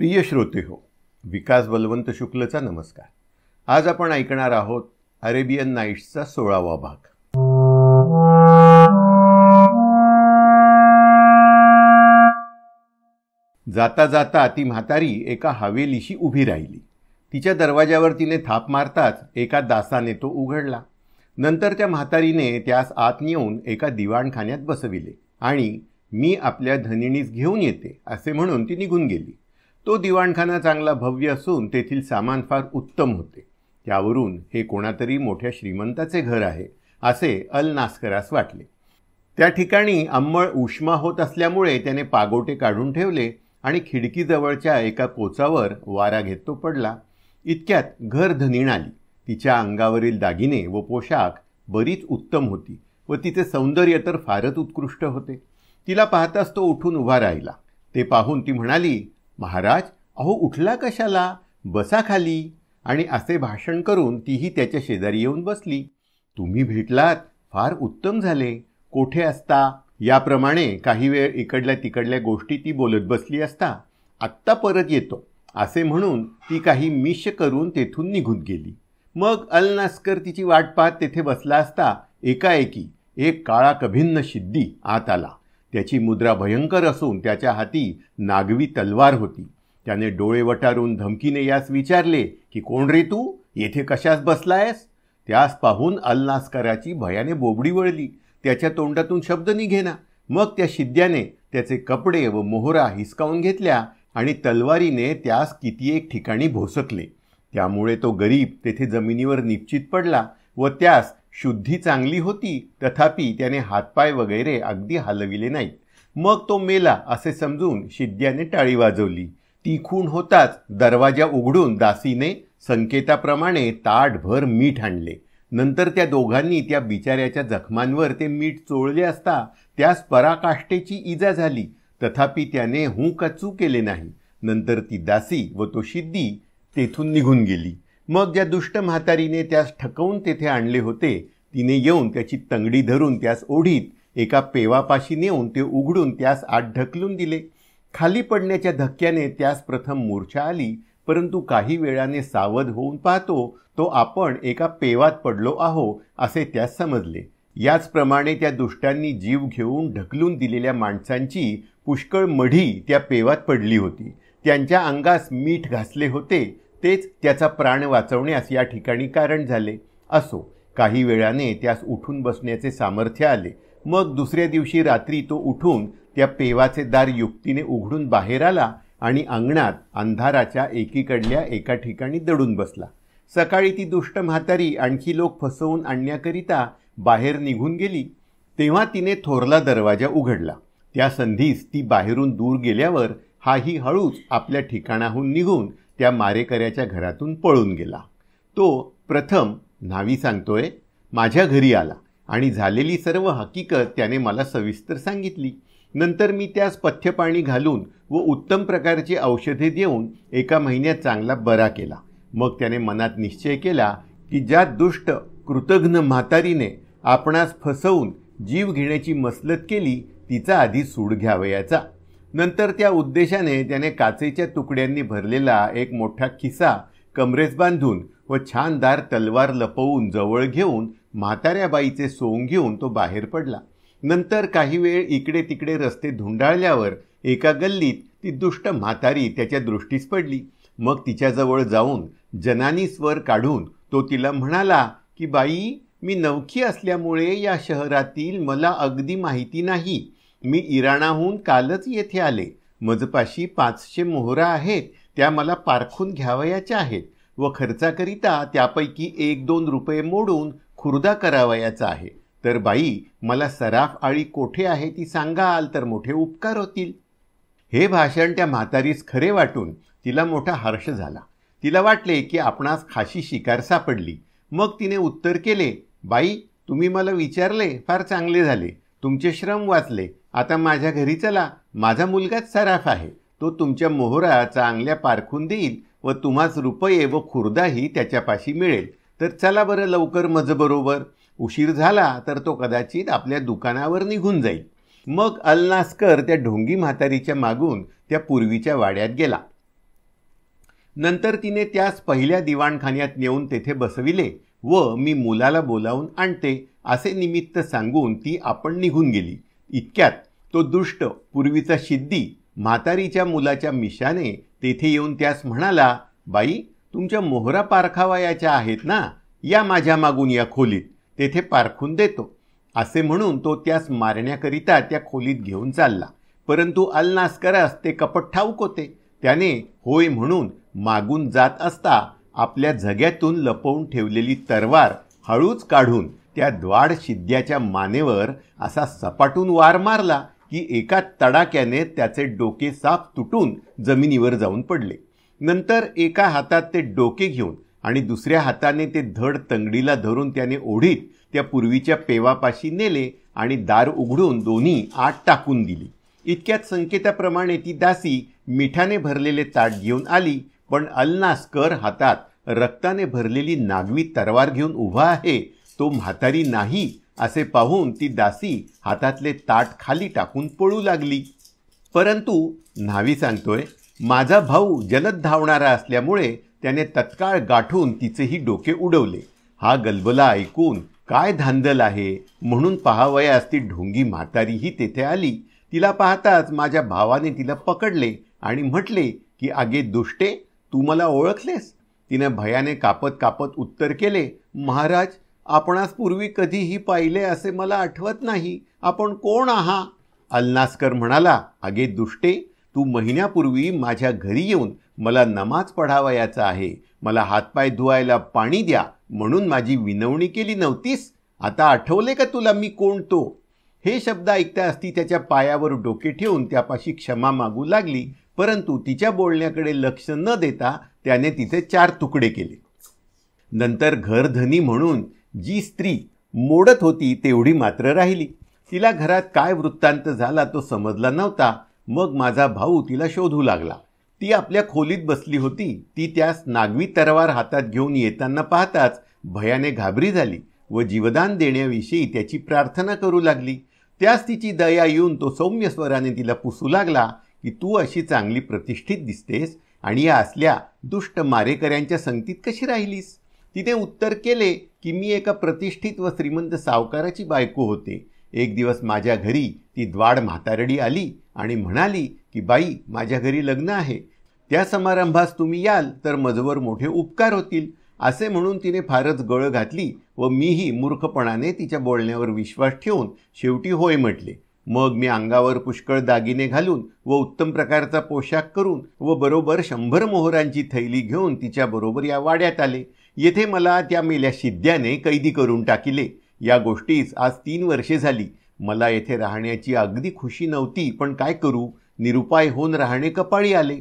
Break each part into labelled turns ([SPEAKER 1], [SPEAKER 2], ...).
[SPEAKER 1] प्रिय श्रोते हो, विकास बलवंत शुक्लचा नमस्कार. आज आपण ऐकणार आहोत अरेबियन नाईट्सचा 16वा भाग. जाता जाता ती म्हातारी एका हवेलीशी उभी राहिली. तिच्या दरवाजावर तिने थाप मारताच एका दासाने तो उघडला. नंतर त्या म्हातारीने त्यास आत नेऊन एका दिवाणखान्यात बसविले आणि मी आपल्या धनिणीस घेऊन येते असे म्हणून ती निघून गेली. तो दिवाणखाना चांगला भव्य असून तेथील सामान फार उत्तम होते. त्यावरून हे कोणातरी मोठ्या श्रीमंताचे घर आहे असे अल नास्करास वाटले. त्या ठिकाणी अंमळ उष्मा होत असल्यामुळे त्याने पागोटे काढून ठेवले आणि खिडकीजवळच्या एका कोचावर वारा घेत तो पडला. इतक्यात घर धनीण आली. तिच्या अंगावरील दागिने व पोशाख बरीच उत्तम होती व तिचे सौंदर्य तर फारच उत्कृष्ट होते. तिला पाहताच तो उठून उभा राहिला. ते पाहून ती म्हणाली, महाराज, अहो उठला कशाला, बसा खाली. आणि असे भाषण करून तीही त्याच्या शेजारी येऊन बसली. तुम्ही भेटलात, फार उत्तम झाले. कोठे असता? याप्रमाणे काही वेळ इकडल्या तिकडल्या गोष्टी ती बोलत बसली असता आत्ता परत येतो असे म्हणून ती काही मिश करून तेथून निघून गेली. मग अल नास्कर तिची वाट पाहत तेथे बसला असता एकाएकी एक काळा कभिन्न शिद्दी आत आला. त्याची मुद्रा भयंकर असून त्याच्या हाती नागवी तलवार होती. त्याने डोळे वटारून धमकीने यास विचारले की कोण रे तू, येथे कशास बसलायस? त्यास पाहून अल नास्कराची भयाने बोबडी वळली. त्याच्या तोंडातून शब्द निघेना. मग त्या शिद्याने त्याचे कपडे व मोहरा हिसकावून घेतल्या आणि तलवारीने त्यास किती एक ठिकाणी भोसकले. त्यामुळे तो गरीब तेथे जमिनीवर निश्चित पडला व त्यास शुद्धी चांगली होती, तथापि त्याने हातपाय वगैरे अगदी हलविले नाहीत. मग तो मेला असे समजून शिद्याने टाळी वाजवली. ती खूण होताच दरवाजा उघडून दासीने संकेताप्रमाणे ताटभर मीठ आणले. नंतर त्या दोघांनी त्या बिचाऱ्याच्या जखमांवर ते मीठ चोळले असता त्यास पराकाष्ठेची इजा झाली, तथापि त्याने हुंकचू केले नाही. नंतर ती दासी व तो शिद्दी तेथून निघून गेली. मग ज्या दुष्ट म्हातारीने त्यास ठकवून तेथे आणले होते तिने येऊन त्याची तंगडी धरून त्यास ओढीत एका पेवापाशी नेऊन ते उघडून त्यास आत ढकलून दिले. खाली पडण्याच्या धक्क्याने त्यास प्रथम मूर्छा आली, परंतु काही वेळाने सावध होऊन पाहतो तो आपण एका पेवात पडलो आहो असे त्यास समजले. याचप्रमाणे त्या दुष्टांनी जीव घेऊन ढकलून दिलेल्या माणसांची पुष्कळ मढी त्या पेवात पडली होती. त्यांच्या अंगास मीठ घासले होते, तेच त्याचा प्राण वाचवण्यास या ठिकाणी कारण झाले. असो, काही वेळाने त्यास उठून बसण्याचे सामर्थ्य आले. मग दुसऱ्या दिवशी रात्री तो उठून त्या पेवाचे दार युक्तीने उघडून बाहेर आला आणि अंगणात अंधाराच्या एकीकडल्या एका ठिकाणी दडून बसला. सकाळी ती दुष्ट म्हातारी आणखी लोक फसवून आणण्याकरिता बाहेर निघून गेली. तेव्हा तिने थोरला दरवाजा उघडला. त्या संधीस ती बाहेरून दूर गेल्यावर हाही हळूच आपल्या ठिकाणाहून निघून त्या मारेकऱ्याच्या घरातून पळून गेला. तो प्रथम न्हावी सांगतोय माझ्या घरी आला आणि झालेली सर्व हकीकत त्याने मला सविस्तर सांगितली. नंतर मी त्यास पथ्यपाणी घालून व उत्तम प्रकारची औषधे देऊन 1 महिन्यात चांगला बरा केला. मग त्याने मनात निश्चय केला की ज्या दुष्ट कृतघ्न म्हातारीने आपणास फसवून जीव घेण्याची मसलत केली तिचा आधी सूड घ्यावयाचा. नंतर त्या उद्देशाने त्याने काचेच्या तुकड्यांनी भरलेला एक मोठा खिसा कमरेस बांधून व छानदार तलवार लपवून जवळ घेऊन म्हाताऱ्या बाईचे सोंग घेऊन तो बाहेर पडला. नंतर काही वेळ इकडे तिकडे रस्ते धुंडाळल्यावर एका गल्लीत ती दुष्ट म्हातारी त्याच्या दृष्टीस पडली. मग तिच्याजवळ जाऊन जनानी स्वर काढून तो तिला म्हणाला की बाई, मी नवखी असल्यामुळे या शहरातील मला अगदी माहिती नाही. मी इराणाहून कालच येथे आले. मजपाशी 500 मोहरा आहेत, त्या मला पारखून घ्यावयाच्या आहेत व खर्चाकरिता त्यापैकी 1-2 रुपये मोडून खुर्दा करावयाचा आहे. तर बाई, मला सराफ आळी कोठे आहे ती सांगाल तर मोठे उपकार होतील. हे भाषण त्या म्हातारीस खरे वाटून तिला मोठा हर्ष झाला. तिला वाटले की आपणास खाशी शिकार सापडली. मग तिने उत्तर केले, बाई, तुम्ही मला विचारले, फार चांगले झाले. तुमचे श्रम वाचले. आता माझ्या घरी चला. माझा मुलगाच सराफ आहे. तो तुमच्या मोहरा चांगल्या पारखून देईल व तुम्हास रुपये व खुर्दाही त्याच्यापाशी मिळेल. तर चला बरं लवकर मजबरोबर. उशीर झाला तर तो कदाचित आपल्या दुकानावर निघून जाईल. मग अल नास्कर त्या ढोंगी म्हातारीच्या मागून त्या पूर्वीच्या वाड्यात गेला. नंतर तिने त्यास पहिल्या दिवाणखान्यात नेऊन तेथे बसविले व मी मुलाला बोलावून आणते असे निमित्त सांगून ती आपण निघून गेली. इतक्यात तो दुष्ट पूर्वीचा शिद्दी म्हातारीच्या मुलाच्या मिशाने तेथे येऊन त्यास म्हणाला, बाई, तुमच्या मोहरा पारखावयाच्या आहेत ना, या माझ्या मागून या खोलीत, तेथे पारखून देतो. असे म्हणून तो त्यास मारण्याकरिता त्या खोलीत घेऊन चालला. परंतु अलनास्करास ते कपट ठाऊक होते. त्याने होय म्हणून मागून जात असता आपल्या झग्यातून लपवून ठेवलेली तरवार हळूच काढून त्या द्वाड शिद्याच्या मानेवर असा सपाटून वार मारला की एका तडाक्याने त्याचे डोके साफ तुटून जमिनीवर जाऊन पडले. नंतर एका हातात ते डोके घेऊन आणि दुसऱ्या हाताने ते धड तंगडीला धरून त्याने ओढीत त्या पूर्वीच्या पेवापाशी नेले आणि दार उघडून दोन्ही आत टाकून दिली. इतक्यात संकेताप्रमाणे ती दासी मिठाने भरलेले ताट घेऊन आली, पण अलनास्कर हातात रक्ताने भरलेली नागवी तरवार घेऊन उभा आहे, तो म्हातारी नाही असे पाहून ती दासी हातातले ताट खाली टाकून पळू लागली. परंतु न्हावी सांगतोय, माझा भाऊ जलद धावणारा असल्यामुळे त्याने तत्काळ गाठून तिचेही डोके उडवले. हा गलबला ऐकून काय धांदल आहे म्हणून पाहावयास ती ढोंगी म्हातारीही तेथे आली. तिला पाहताच माझ्या भावाने तिला पकडले आणि म्हटले की, अगे दुष्टे, तू मला ओळखलेस? तिने भयाने कापत कापत उत्तर केले, महाराज, आपणास पूर्वी कधीही पाहिले असे मला आठवत नाही. आपण कोण आहात? अलनास्कर म्हणाला, अगे दुष्टे, तू महिन्यापूर्वी माझ्या घरी येऊन मला नमाज पढावयाचा आहे, मला हातपाय धुवायला पाणी द्या म्हणून माझी विनवणी केली नव्हतीस? आता आठवले का तुला मी कोण तो? हे शब्द ऐकताच ती त्याच्या पायावर डोके ठेवून त्यापाशी क्षमा मागू लागली. परंतु तिच्या बोलण्याकडे लक्ष न देता त्याने तिचे 4 तुकडे केले. नंतर घरधनी म्हणून जी स्त्री मोडत होती तेवढी मात्र राहिली. तिला घरात काय वृत्तांत झाला तो समजला नव्हता. मग माझा भाऊ तिला शोधू लागला. ती आपल्या खोलीत बसली होती. ती त्यास नागवी तरवार हातात घेऊन येताना पाहताच भयाने घाबरी झाली व जीवदान देण्याविषयी त्याची प्रार्थना करू लागली. त्यास तिची दया येऊन तो सौम्य स्वराने तिला पुसू लागला की, तू अशी चांगली प्रतिष्ठित दिसतेस आणि या असल्या दुष्ट मारेकऱ्यांच्या संगतीत कशी राहिलीस? तिने उत्तर केले की, मी एका प्रतिष्ठित व श्रीमंत सावकाराची बायको होते. एक दिवस माझ्या घरी ती द्वाड म्हातारडी आली आणि म्हणाली की, बाई, माझ्या घरी लग्न आहे, त्या समारंभास तुम्ही याल तर मजवर मोठे उपकार होतील. असे म्हणून तिने फारच गळ घातली व मीही मूर्खपणाने तिच्या बोलण्यावर विश्वास ठेवून शेवटी होय म्हटले. मग मी अंगावर पुष्कळ दागिने घालून व उत्तम प्रकारचा पोशाख करून व बरोबर 100 मोहरांची थैली घेऊन तिच्याबरोबर या वाड्यात आले. येथे मला त्या मेल्या शिद्याने कैदी करून टाकिले. या गोष्टीस आज 3 वर्षे झाली. मला येथे राहण्याची अगदी खुशी नव्हती, पण काय करू, निरुपाय होऊन राहणे कपाळी आले.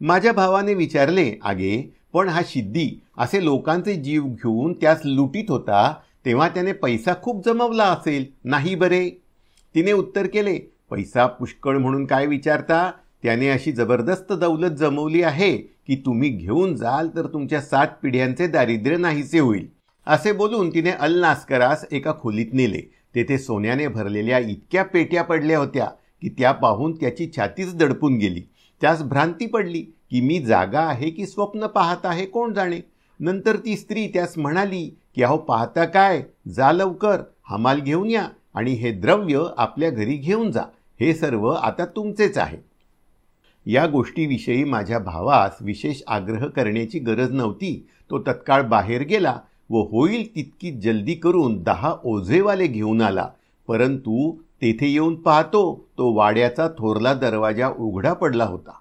[SPEAKER 1] माझ्या भावाने विचारले, अगे, पण हा शिद्दी असे लोकांचे जीव घेऊन त्यास लुटीत होता तेव्हा त्याने पैसा खूप जमवला असेल, नाही बरे? तिने उत्तर केले, पैसा पुष्कळ म्हणून काय विचारता? त्याने अशी जबरदस्त दौलत जमवली आहे की तुम्ही घेऊन जाल तर तुमच्या 7 पिढ्यांचे दारिद्र्य नाहीसे होईल. असे बोलून तिने अलनास्करास एका खोलीत नेले. तेथे सोन्याने भरलेल्या इतक्या पेट्या पडल्या होत्या की त्या पाहून त्याची छातीच दडपून गेली. त्यास भ्रांती पडली की मी जागा आहे की स्वप्न पाहत आहे कोण जाणे. नंतर ती स्त्री त्यास म्हणाली की, अहो, पाहता काय, जा लवकर, हमाल घेऊन या आणि हे द्रव्य आपल्या घरी घेऊन जा. हे सर्व आता तुमचेच आहे. या गोष्टीविषयी माझ्या भावास विशेष आग्रह करण्याची गरज नव्हती. तो तत्काळ बाहेर गेला व होईल तितकी जल्दी करून 10 ओझेवाले घेऊन आला. परंतु तेथे येऊन पाहतो तो वाड्याचा थोरला दरवाजा उघडा पडला होता.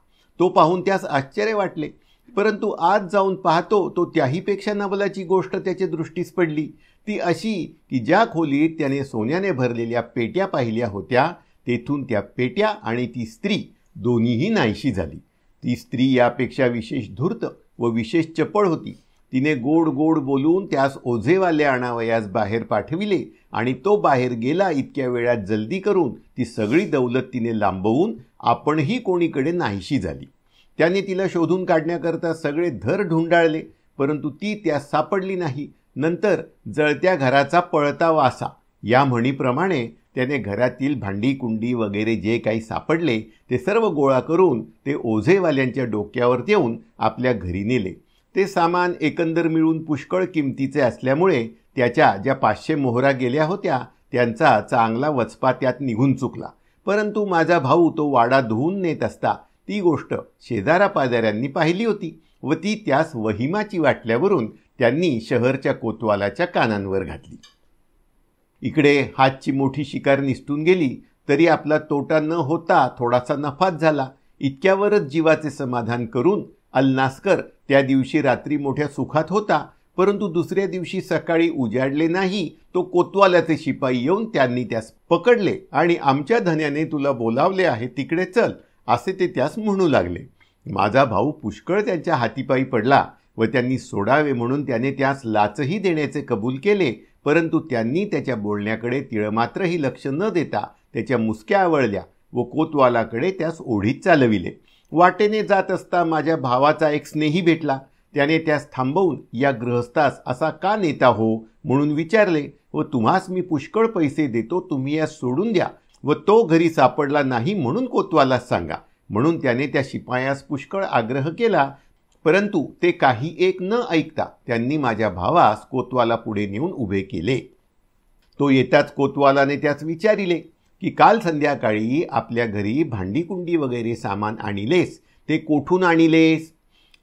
[SPEAKER 1] तो पाहून त्यास आश्चर्य वाटले. परंतु आत जाऊन पाहतो तो त्याहीपेक्षा नवलाची गोष्ट त्याच्या दृष्टीस पडली. ती अशी की ज्या खोलीत त्याने सोन्याने भरलेल्या पेट्या पाहिल्या होत्या तेथून त्या पेट्या आणि ती स्त्री दोन्हीही नाहीशी झाली. ती स्त्री यापेक्षा विशेष धूर्त व विशेष चपळ होती. तिने गोड गोड बोलून त्यास ओझेवाले आणावयास बाहेर पाठविले आणि तो बाहेर गेला. इतक्या वेळात जल्दी करून ती सगळी दौलत तिने लांबवून आपणही कोणीकडे नाहीशी झाली. त्याने तिला शोधून काढण्याकरता सगळे धर ढुंडाळले, परंतु ती त्यास सापडली नाही. नंतर जळत्या घराचा पळता वासा या म्हणीप्रमाणे त्याने घरातील भांडी कुंडी वगैरे जे काही सापडले ते सर्व गोळा करून ते ओझेवाल्यांच्या डोक्यावर देऊन आपल्या घरी नेले. ते सामान एकंदर मिळून पुष्कळ किमतीचे असल्यामुळे त्याच्या ज्या 500 मोहरा गेल्या होत्या त्यांचा चांगला वचपा त्यात निघून चुकला. परंतु माझा भाऊ तो वाडा धुवून नेत असता ती गोष्ट शेजारापाजाऱ्यांनी पाहिली होती व ती त्यास वहिमाची वाटल्यावरून त्यांनी शहरच्या कोतवालाच्या कानांवर घातली. इकडे हातची मोठी शिकार निसटून गेली तरी आपला तोटा न होता थोडासा नफाच झाला. इतक्यावरच जीवाचे समाधान करून अल्नास्कर त्या दिवशी रात्री मोठ्या सुखात होता. परंतु दुसऱ्या दिवशी सकाळी उजाडले नाही तो कोतवालाचे शिपाई येऊन त्यांनी त्यास पकडले आणि आमच्या धन्याने तुला बोलावले आहे तिकडे चल असे ते त्यास म्हणू लागले. माझा भाऊ पुष्कळ त्यांच्या हातीपायी पडला व त्यांनी सोडावे म्हणून त्याने त्यास लाचही देण्याचे कबूल केले. परंतु त्यांनी त्याच्या बोलण्याकडे तिळमात्रही लक्ष न देता त्याच्या मुसक्या आवळल्या व कोतवालाकडे त्यास ओढीत चालविले. वाटेने जात असता माझ्या भावाचा एक स्नेही भेटला. त्याने त्यास थांबवून या गृहस्थास असा का नेता हो म्हणून विचारले व तुम्हास मी पुष्कळ पैसे देतो, तुम्ही यास सोडून द्या व तो घरी सापडला नाही म्हणून कोतवालास सांगा. म्हणून त्याने त्या शिपायास पुष्कळ आग्रह केला. परंतु ते काही एक न ऐकता त्यांनी माझ्या भावास कोतवाला पुढे नेऊन उभे केले. तो येताच कोतवालाने त्यास विचारिले की काल संध्याकाळी आपल्या घरी भांडीकुंडी वगैरे सामान आणिलेस ते कोठून आणिलेस?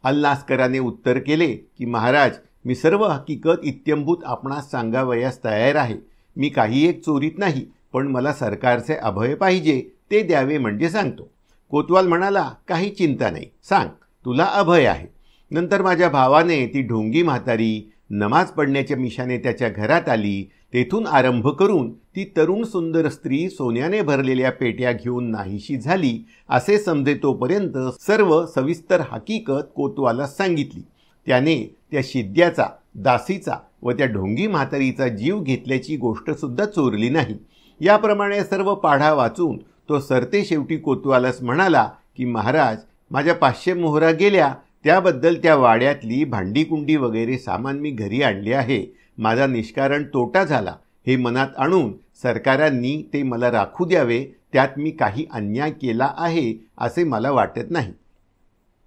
[SPEAKER 1] अल्नास्कराने उत्तर केले की महाराज, मी सर्व हकीकत इत्यंभूत आपणास सांगावयास तयार आहे. मी काही एक चोरीत नाही, पण मला सरकारचे अभय पाहिजे, ते द्यावे म्हणजे सांगतो. कोतवाल म्हणाला, काही चिंता नाही, सांग, तुला अभय आहे. नंतर माझ्या भावाने ती ढोंगी म्हातारी नमाज पडण्याच्या मिशाने त्याच्या घरात आली. तेथून आरंभ करून ती तरुण सुंदर स्त्री सोन्याने भरलेल्या पेट्या घेऊन नाहीशी झाली असे समजेतोपर्यंत सर्व सविस्तर हकीकत कोतवालास सांगितली. त्याने त्या शिद्याचा, दासीचा व त्या ढोंगी म्हातारीचा जीव घेतल्याची गोष्टसुद्धा चोरली नाही. याप्रमाणे सर्व पाढा वाचून तो सरते शेवटी कोतवालास म्हणाला की महाराज, माझ्या 500 मोहरा गेल्या, त्याबद्दल त्या वाड्यातली भांडीकुंडी वगैरे सामान मी घरी आणले आहे. माझा निष्कारण तोटा झाला हे मनात आणून सरकारांनी ते मला राखू द्यावे, त्यात मी काही अन्याय केला आहे असे मला वाटत नाही.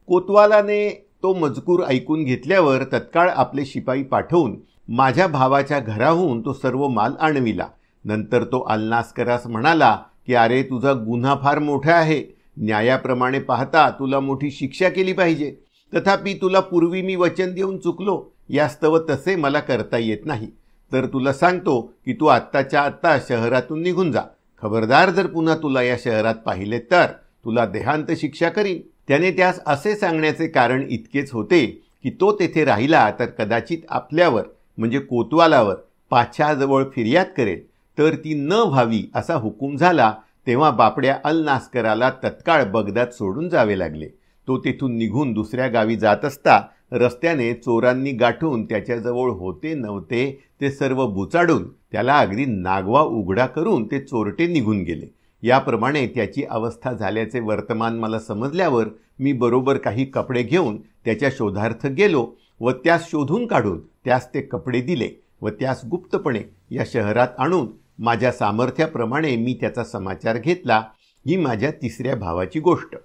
[SPEAKER 1] कोतवालाने तो मजकूर ऐकून घेतल्यावर तत्काळ आपले शिपाई पाठवून माझ्या भावाच्या घराहून तो सर्व माल आणविला. नंतर तो अल्नास्करास म्हणाला की अरे, तुझा गुन्हा फार मोठा आहे. न्यायाप्रमाणे पाहता तुला मोठी शिक्षा केली पाहिजे. तथापि तुला पूर्वी मी वचन देऊन चुकलो, यास्तव तसे मला करता येत नाही. तर तुला सांगतो की तू आत्ताच्या आत्ता शहरातून निघून जा. खबरदार, जर पुन्हा तुला या शहरात पाहिले तर तुला देहांत शिक्षा करीन. त्याने त्यास असे सांगण्याचे कारण इतकेच होते की तो तेथे राहिला तर कदाचित आपल्यावर म्हणजे कोतवालावर पाछ्याजवळ फिर्याद करेल, तर ती न व्हावी असा हुकूम झाला. तेव्हा बापड्या अल्नास्कराला तत्काळ बगदाद सोडून जावे लागले. तो तेथून निघून दुसऱ्या गावी जात असता रस्त्याने चोरांनी गाठून त्याच्याजवळ होते नव्हते ते सर्व बुचाडून त्याला अगदी नागवा उघडा करून ते चोरटे निघून गेले. याप्रमाणे त्याची अवस्था झाल्याचे वर्तमान मला समजल्यावर मी बरोबर काही कपडे घेऊन त्याच्या शोधार्थ गेलो व त्यास शोधून काढून त्यास ते कपडे दिले व त्यास गुप्तपणे या शहरात आणून माझ्या सामर्थ्याप्रमाणे मी त्याचा समाचार घेतला. ही माझ्या 3ऱ्या भावाची गोष्ट.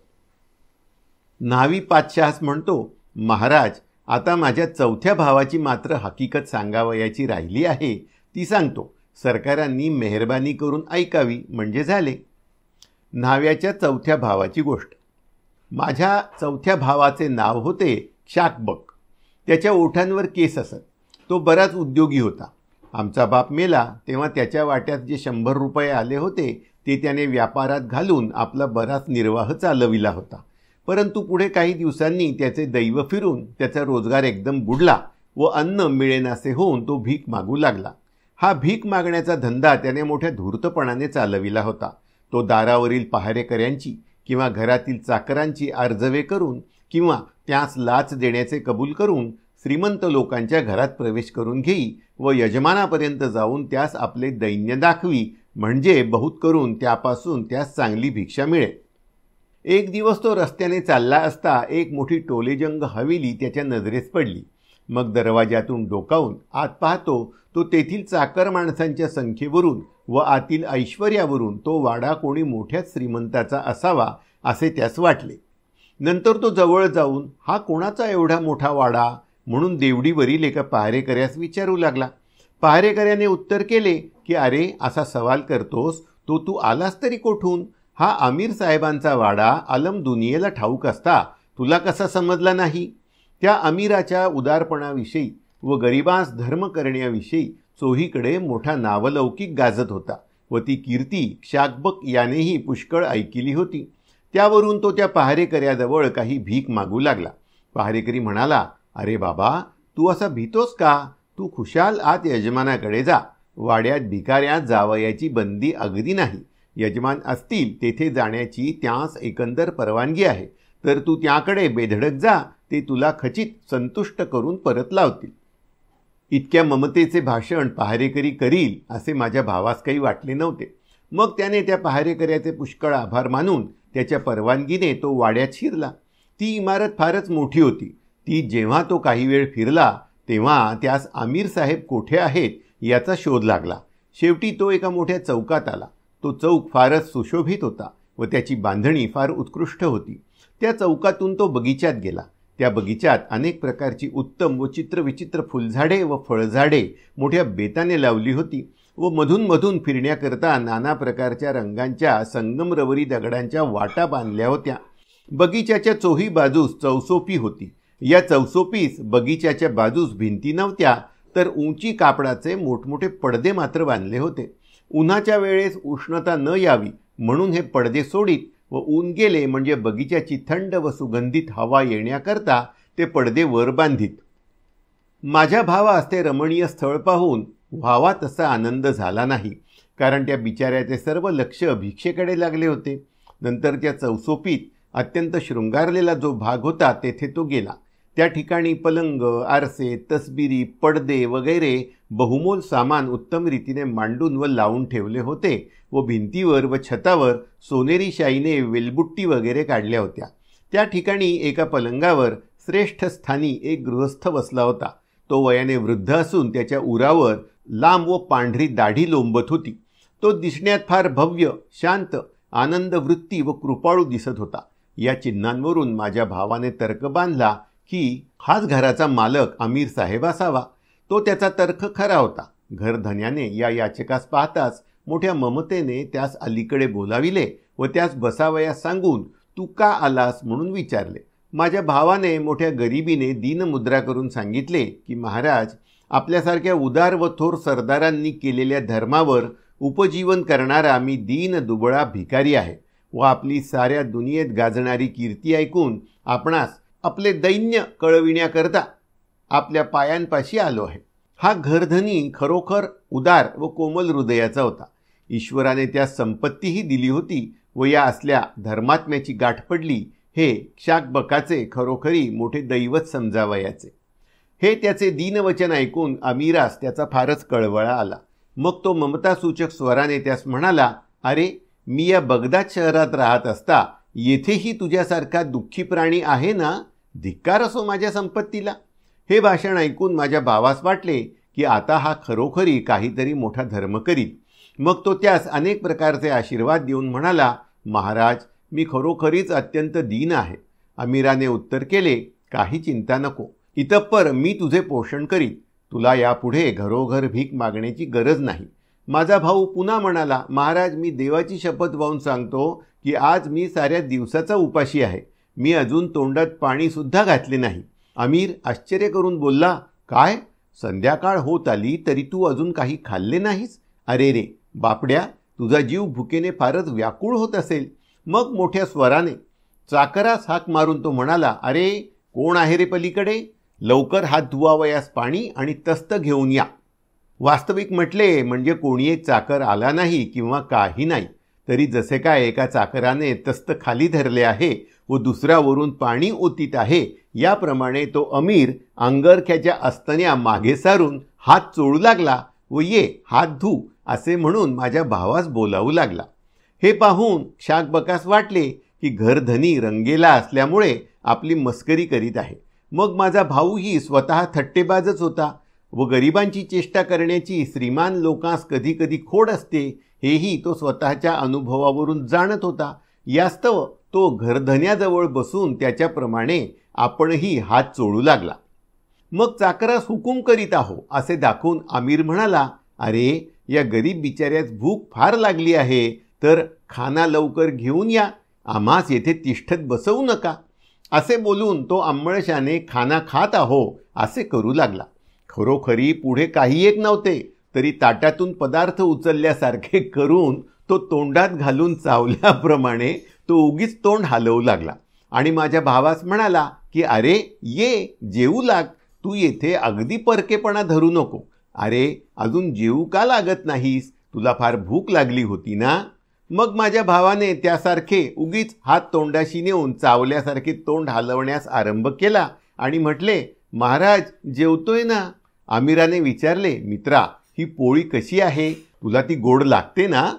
[SPEAKER 1] न्हावी पातशाहस म्हणतो, महाराज, आता माझ्या 4थ्या भावाची मात्र हकीकत सांगावयाची राहिली आहे, ती सांगतो. सरकारांनी मेहरबानी करून ऐकावी म्हणजे झाले. न्हाव्याच्या 4थ्या भावाची गोष्ट. माझ्या 4थ्या भावाचे नाव होते शाकबक. त्याच्या ओठांवर केस असत. तो बराच उद्योगी होता. आमचा बाप मेला तेव्हा त्याच्या वाट्यात जे 100 रुपये आले होते ते त्याने व्यापारात घालून आपला बराच निर्वाह चालविला होता. परंतु पुढे काही दिवसांनी त्याचे दैव फिरून त्याचा रोजगार एकदम बुडला व अन्न मिळेनासे होऊन तो भीक मागू लागला. हा भीक मागण्याचा धंदा त्याने मोठ्या धूर्तपणाने चालविला होता. तो दारावरील पहारेकऱ्यांची किंवा घरातील चाकरांची आर्जवे करून किंवा त्यास लाच देण्याचे कबूल करून श्रीमंत लोकांच्या घरात प्रवेश करून घेई व यजमानापर्यंत जाऊन त्यास आपले दैन्य दाखवी, म्हणजे बहुत करून त्यापासून त्यास चांगली भिक्षा मिळे. एक दिवस तो रस्त्याने चालला असता एक मोठी टोलेजंग हवेली त्याच्या नजरेस पडली. मग दरवाजातून डोकावून आत पाहतो तो तेथील चाकर माणसांच्या संख्येवरून व आतील ऐश्वर्यावरून तो वाडा कोणी मोठ्याच श्रीमंताचा असावा असे त्यास वाटले. नंतर तो जवळ जाऊन हा कोणाचा एवढा मोठा वाडा म्हणून देवडीवरील एका पहारेकऱ्यास विचारू लागला. पहारेकऱ्याने उत्तर केले की अरे असा सवाल करतोस तो तू आलास तरी कोठून? हा आमीर साहेबांचा वाडा आलम दुनियेला ठाऊक असता तुला कसा समजला नाही? त्या अमीराच्या उदारपणाविषयी व गरिबांस धर्म करण्याविषयी चोहीकडे मोठा नावलौकिक गाजत होता व ती कीर्ती शाकबक यानेही पुष्कळ ऐकिली होती. त्यावरून तो त्या पहारेकऱ्याजवळ काही भीक मागू लागला. पहारेकरी म्हणाला, अरे बाबा, तू असा भीतोस का? तू खुशाल आत यजमानाकडे जा. वाड्यात भिकाऱ्यात जावयाची बंदी अगदी नाही. यजमान असतील तेथे जाण्याची त्यास एकंदर परवानगी आहे. तर तू त्याकडे बेधडक जा, ते तुला खचित संतुष्ट करून परत लावतील. इतक्या ममतेचे भाषण पहारेकरी करील असे माझ्या भावास काही वाटले नव्हते. मग त्याने त्या पहारेकऱ्याचे पुष्कळ आभार मानून त्याच्या परवानगीने तो वाड्यात शिरला. ती इमारत फारच मोठी होती. ती जेव्हा तो काही वेळ फिरला तेव्हा त्यास आमीर साहेब कोठे आहेत याचा शोध लागला. शेवटी तो एका मोठ्या चौकात आला. तो चौक फारच सुशोभित होता व त्याची बांधणी फार उत्कृष्ट होती. त्या चौकातून तो बगीच्यात गेला. त्या बगीच्यात अनेक प्रकारची उत्तम व चित्रविचित्र फुलझाडे व फळझाडे मोठ्या बेताने लावली होती व मधून मधून फिरण्याकरता नाना प्रकारच्या रंगांच्या संगमरवरी दगडांच्या वाटा बांधल्या होत्या. बगीच्याच्या चोही बाजूस चौसोपी होती. या चौसोपीस बगीच्याच्या बाजूस भिंती नव्हत्या, तर उंची कापडाचे मोठमोठे पडदे मात्र बांधले होते. उन्हाच्या वेळेस उष्णता न यावी म्हणून हे पडदे सोडीत व ऊन गेले म्हणजे बगीच्याची थंड व सुगंधित हवा येण्याकरता ते पडदे वर बांधित. माझ्या भावास ते रमणीय स्थळ पाहून व्हावा तसा आनंद झाला नाही, कारण त्या बिचाऱ्याचे सर्व लक्ष भिक्षेकडे लागले होते. नंतर त्या चौसोपीत अत्यंत शृंगारलेला जो भाग होता तेथे तो गेला. त्या ठिकाणी पलंग, आरसे, तसबिरी, पडदे वगैरे बहुमोल सामान उत्तम रीतीने मांडून व लावून ठेवले होते व भिंतीवर व छतावर सोनेरी शाईने वेलबुट्टी वगैरे काढल्या होत्या. त्या ठिकाणी एका पलंगावर श्रेष्ठ स्थानी एक गृहस्थ बसला होता. तो वयाने वृद्ध असून त्याच्या उरावर लांब व पांढरी दाढी लोंबत होती. तो दिसण्यात फार भव्य, शांत, आनंदवृत्ती व कृपाळू दिसत होता. या चिन्हांवरून माझ्या भावाने तर्क बांधला की हाच घराचा मालक आमीर साहेब असावा. तो त्याचा तर्क खरा होता. घरधन्याने या याचकास पाहताच मोठ्या ममतेने त्यास अलीकडे बोलाविले व त्यास बसावयास सांगून तू का आलास म्हणून विचारले. माझ्या भावाने मोठ्या गरिबीने दीनमुद्रा करून सांगितले की महाराज, आपल्यासारख्या उदार व थोर सरदारांनी केलेल्या धर्मावर उपजीवन करणारा मी दीन दुबळा भिकारी आहे व आपली साऱ्या दुनियेत गाजणारी कीर्ती ऐकून आपणास आपले दैन्य कळविण्याकरता आपल्या पायांपाशी आलो आहे. हा घरधनी खरोखर उदार व कोमल हृदयाचा होता. ईश्वराने त्या संपत्तीही दिली होती व या असल्या धर्मात्म्याची गाठ पडली हे शाकबकाचे खरोखरी मोठे दैवत समजावयाचे. हे त्याचे दीनवचन ऐकून अमीरास त्याचा फारच कळवळा आला. मग तो ममतासूचक स्वराने त्यास म्हणाला, अरे, मी या बगदाद शहरात राहत असता येथेही तुझ्यासारखा दुःखी प्राणी आहे ना? धिक्कार असो माझ्या संपत्तीला. हे भाषण ऐकून माझ्या भावास वाटले की आता हा खरोखरी काहीतरी मोठा धर्म करील. मग तो त्यास अनेक प्रकारचे आशीर्वाद देऊन म्हणाला, महाराज, मी खरोखरीच अत्यंत दीन आहे. अमीराने उत्तर केले, काही चिंता नको. इतप्पर मी तुझे पोषण करीन. तुला यापुढे घरोघर भीक मागण्याची गरज नाही. माझा भाऊ पुन्हा म्हणाला, महाराज, मी देवाची शपथ वाहून सांगतो की आज मी साऱ्या दिवसाचा उपाशी आहे. मी अजून तोंडात पाणीसुद्धा घातले नाही. अमीर आश्चर्य करून बोलला, काय, संध्याकाळ होत आली तरी तू अजून काही खाल्ले नाहीस? अरे रे बापड्या, तुझा जीव भुकेने फारच व्याकुळ होत असेल. मग मोठ्या स्वराने चाकरास हाक मारून तो म्हणाला, अरे, कोण आहे रे पलीकडे? लवकर हात धुवावयास पाणी आणि तस्त घेऊन या. वास्तविक म्हटले म्हणजे कोणी एक चाकर आला नाही किंवा काही नाही, तरी जसे काय एका चाकराने तस्त खाली धरले आहे व दुसऱ्यावरून पाणी ओतीत आहे, याप्रमाणे तो अमीर अंगरख्याच्या अस्तन्या मागे सारून हात चोळू लागला व ये हात धू असे म्हणून माझ्या भावास बोलावू लागला. हे पाहून शाकबकास वाटले की घरधनी रंगेला असल्यामुळे आपली मस्करी करीत आहे. मग माझा भाऊही स्वतः थट्टेबाजच होता व गरिबांची चेष्टा करण्याची श्रीमान लोकांस कधी कधी खोड असते हेही तो स्वतःच्या अनुभवावरून जाणत होता. यास्तव तो घरधन्याजवळ बसून त्याच्याप्रमाणे आपणही हात चोळू लागला. मग चाकरास हुकूम करीत आहो असे दाखवून आमिर म्हणाला, अरे या गरीब बिचाऱ्यास भूक फार लागली आहे, तर खाना लवकर घेऊन या, आम्हास येथे तिष्ठत बसवू नका. असे बोलून तो अंमळशाने खाना खात आहो असे करू लागला. खरोखरी पुढे काही एक नव्हते, तरी ताटातून पदार्थ उचलल्यासारखे करून तो तोंडात घालून चावल्याप्रमाणे तो उगीच तोंड हलवू लागला आणि माझ्या भावास म्हणाला की अरे ये जेवू लाग, तू येथे अगदी परकेपणा धरू नको. अरे अजून जेवू का लागत नाहीस, तुला फार भूक लागली होती ना. मग माझ्या भावाने त्यासारखे उगीच हात तोंडाशी नेऊन चावल्यासारखे तोंड हलवण्यास आरंभ केला आणि म्हटले, महाराज जेवतोय ना. आमिराने विचारले, मित्रा ही पोळी कशी आहे, तुला ती गोड लागते ना.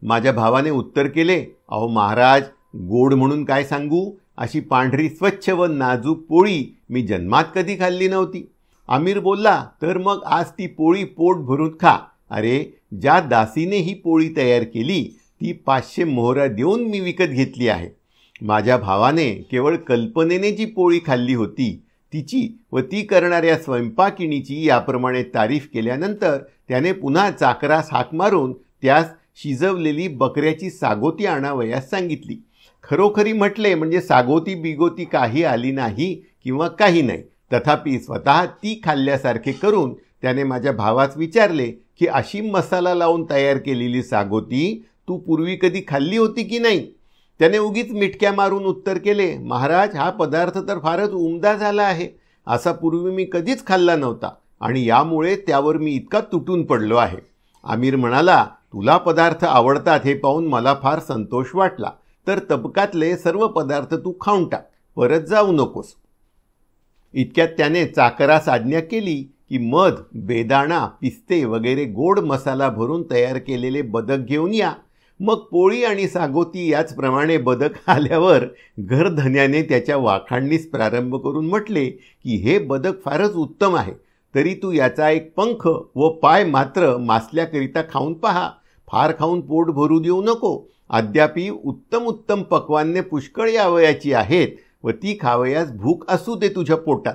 [SPEAKER 1] माझ्या भावाने उत्तर केले, अहो महाराज, गोड म्हणून काय सांगू, अशी पांढरी स्वच्छ व नाजूक पोळी मी जन्मात कधी खाल्ली नव्हती. आमिर बोलला, तर मग आज ती पोळी पोट भरून खा. अरे ज्या दासीने ही पोळी तयार केली ती 500 मोहरा देऊन मी विकत घेतली आहे. माझ्या भावाने केवळ कल्पनेने जी पोळी खाल्ली होती तिची व ती करणाऱ्या स्वयंपाकिणीची याप्रमाणे तारीफ केल्यानंतर त्याने पुन्हा चाकरास हाक मारून त्यास शिजवलेली बकऱ्याची सागोती आणावयास सांगितली. खरोखरी म्हटले म्हणजे सागोती बिगोती काही आली नाही किंवा काही नाही. तथापि स्वतः ती खाल्ल्यासारखे करून त्याने माझ्या भावास विचारले की अशी मसाला लावून तयार केलेली सागोती तू पूर्वी कधी खाल्ली होती की नाही. त्याने उगीच मिटक्या मारून उत्तर केले, महाराज हा पदार्थ तर फारच उमदा झाला आहे, असा पूर्वी मी कधीच खाल्ला नव्हता आणि यामुळे त्यावर मी इतका तुटून पडलो आहे. आमिर म्हणाला, तुला पदार्थ आवडतात हे पाहून मला फार संतोष वाटला, तर तबकातले सर्व पदार्थ तू खाऊन टाक, परत जाऊ नकोस. इतक्यात त्याने चाकरास आज्ञा केली की मध, बेदाणा, पिस्ते वगैरे गोड मसाला भरून तयार केलेले बदक घेऊन या. मग पोळी आणि सागोती याचप्रमाणे बदक आल्यावर घरधन्याने त्याच्या वाखाणणीस प्रारंभ करून म्हटले की हे बदक फारच उत्तम आहे, तरी तू याचा एक पंख व पाय मात्र मासल्याकरिता खाऊन पहा. फार खाऊन पोट भरू देऊ नको. अद्यापि उत्तम उत्तम पक्वान्ने पुष्कळ यावयाची आहेत व ती खावयास भूक असू दे तुझ्या पोटात.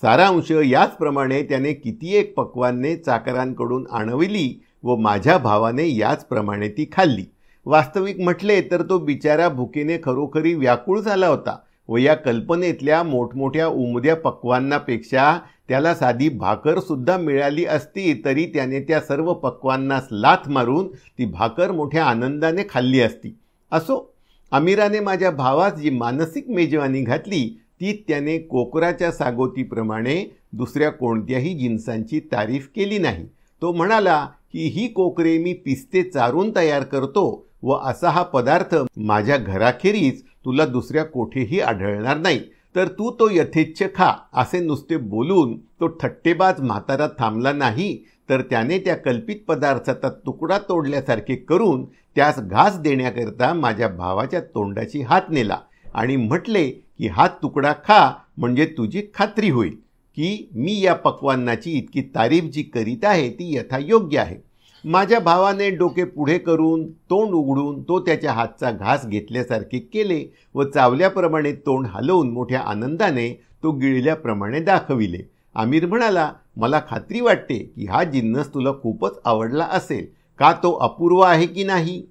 [SPEAKER 1] सारांश याचप्रमाणे त्याने किती एक पक्वान्ने चाकरांकडून आणविली व माझ्या भावाने याचप्रमाणे ती खाल्ली. वास्तविक म्हटले तर तो बिचारा भुकेने खरोखरी व्याकुळ झाला होता व या कल्पनेतल्या मोठमोठ्या उमद्या पक्वांनापेक्षा त्याला साधी भाकरसुद्धा मिळाली असती तरी त्याने त्या सर्व पक्वांनास लाथ मारून ती भाकर मोठ्या आनंदाने खाल्ली असती. असो, आमिराने माझ्या भावास जी मानसिक मेजवानी घातली ती त्याने कोकराच्या सागोतीप्रमाणे दुसऱ्या कोणत्याही जिन्सांची तारीफ केली नाही. तो म्हणाला की ही कोकरे मी पिस्ते चारून तयार करतो व असा हा पदार्थ माझ्या घराखेरीज तुला दुसऱ्या कोठेही आढळणार नाही, तर तू तो यथेच्छ खा. असे नुसते बोलून तो थट्टेबाज म्हातारा थांबला नाही, तर त्याने त्या कल्पित पदार्थाचा तुकडा तोडल्यासारखे करून त्यास घास देण्याकरता माझ्या भावाच्या तोंडाची हात नेला आणि म्हटले की हा तुकडा खा म्हणजे तुझी खात्री होईल की मी या पक्वान्नाची इतकी तारीफ जी करीत आहे ती यथायोग्य आहे. माझ्या भावाने डोके पुढे करून तोंड उघडून तो त्याच्या हातचा घास घेतल्यासारखे केले व चावल्याप्रमाणे तोंड हलवून मोठ्या आनंदाने तो गिळल्याप्रमाणे दाखविले. आमिर म्हणाला, मला खात्री वाटते की हा जिन्नस तुला खूपच आवडला असेल, का तो अपूर्व आहे की नाही.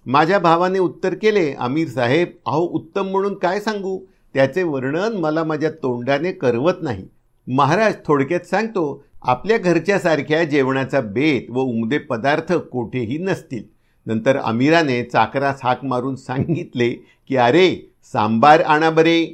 [SPEAKER 1] माझ्या भावाने उत्तर केले, आमिर साहेब, अहो उत्तम म्हणून काय सांगू, त्याचे वर्णन मला माझ्या तोंडाने करवत नाही. महाराज, थोडक्यात सांगतो, आपल्या घरच्यासारख्या जेवणाचा बेत व उमदे पदार्थ कोठेही नसतील. नंतर आमिराने चाकरास हाक मारून सांगितले की अरे सांबार आणा बरे.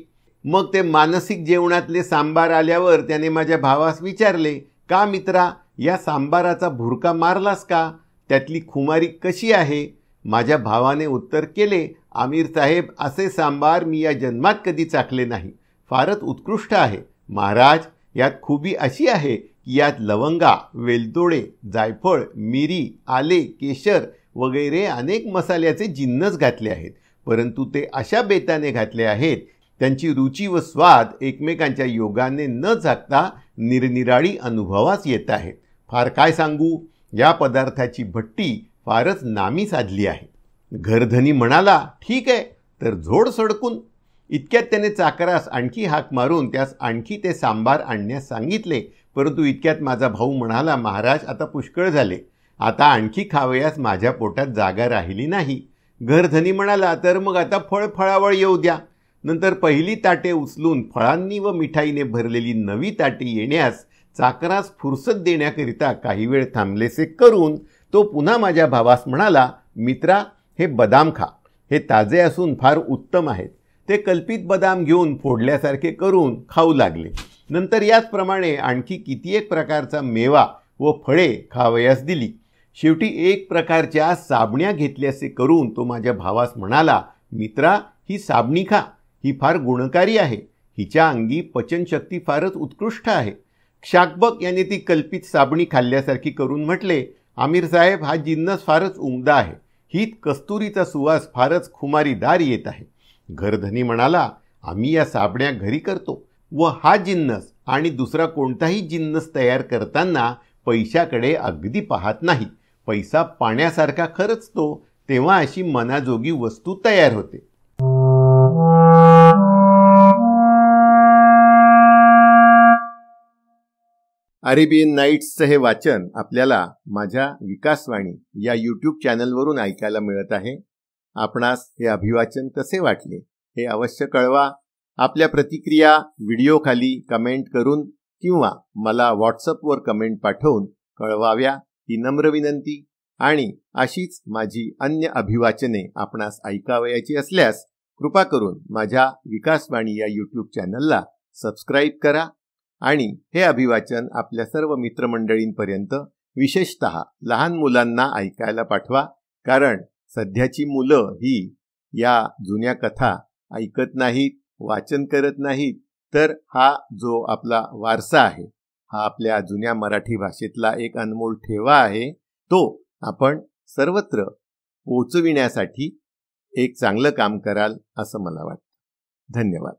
[SPEAKER 1] मग ते मानसिक जेवणातले सांबार आल्यावर त्याने माझ्या भावास विचारले, का मित्रा, या सांबाराचा भुरका मारलास का, त्यातली खुमारी कशी आहे. माझ्या भावाने उत्तर केले, आमिर साहेब, असे सांबार मी या जन्मात कधी चाखले नाही, फारच उत्कृष्ट आहे. महाराज, यात खुबी अशी आहे की यात लवंगा, वेलदोडे, जायफळ, मिरी, आले, केशर वगैरे अनेक मसाल्याचे जिन्नस घातले आहेत, परंतु ते अशा बेताने घातले आहेत त्यांची रुची व स्वाद एकमेकांच्या योगाने न झाकता निरनिराळी अनुभवास येत आहेत. फार काय सांगू, या पदार्थाची भट्टी फारच नामी साधली आहे. घरधनी म्हणाला, ठीक आहे, तर झोड सडकून. इतक्यात त्याने चाकरास आणखी हाक मारून त्यास आणखी ते सांबार आणण्यास सांगितले. परंतु इतक्यात माझा भाऊ म्हणाला, महाराज, आता पुष्कळ झाले, आता आणखी खावयास माझ्या पोटात जागा राहिली नाही. घरधनी म्हणाला, तर मग आता फळावळ येऊ द्या. नंतर पहिली ताटे उचलून फळांनी व मिठाईने भरलेली नवी ताटे येण्यास चाकरास फुरसत देण्याकरिता काही वेळ थांबलेसे करून तो पुन्हा माझ्या भावास म्हणाला, मित्रा, हे बदाम खा, हे ताजे असून फार उत्तम आहेत. ते कल्पित बदाम घेऊन फोडल्यासारखे करून खाऊ लागले. नंतर याचप्रमाणे आणखी कितीएक प्रकारचा मेवा व फळे खावयास दिली. शेवटी एक प्रकारच्या साबण्या घेतल्यासे करून तो माझ्या भावास म्हणाला, मित्रा, ही साबणी खा, ही फार गुणकारी आहे. हिच्या अंगी पचनशक्ती फारच उत्कृष्ट आहे. शाकबक याने ती कल्पित साबणी खाल्ल्यासारखी करून म्हटले, आमिर साहेब, हा जिन्नस फारच उमदा आहे. हीत कस्तुरीचा सुवास फारच खुमारीदार येत आहे. घरधनी म्हणाला, आम्ही या साबण्या घरी करतो व हा जिन्नस आणि दुसरा कोणताही जिन्नस तयार करताना पैशाकडे अगदी पाहत नाही. पैसा पाण्यासारखा खर्चतो तेव्हा अशी मनाजोगी वस्तू तयार होते. अरेबियन नाईट्सचं हे वाचन आपल्याला माझ्या विकासवाणी या यूट्यूब चॅनलवरून ऐकायला मिळत आहे. आपणास हे अभिवाचन कसे वाटले हे अवश्य कळवा. आपल्या प्रतिक्रिया व्हिडिओखाली कमेंट करून किंवा मला व्हॉट्सअपवर कमेंट पाठवून कळवाव्या ही नम्र विनंती. आणि अशीच माझी अन्य अभिवाचने आपणास ऐकावयाची असल्यास कृपा करून माझ्या विकासवाणी या यूट्यूब चॅनलला सबस्क्राईब करा आणि हे अभिवाचन आपल्या सर्व मित्रमंडळींपर्यंत विशेषतः लहान मुलांना ऐकायला पाठवा. कारण सध्याची मुलं ही या जुन्या कथा ऐकत नाहीत, वाचन करत नाहीत. तर हा जो आपला वारसा आहे, हा आपल्या जुन्या मराठी भाषेतला एक अनमोल ठेवा आहे, तो आपण सर्वत्र पोचविण्यासाठी एक चांगलं काम कराल असं मला वाटतं. धन्यवाद.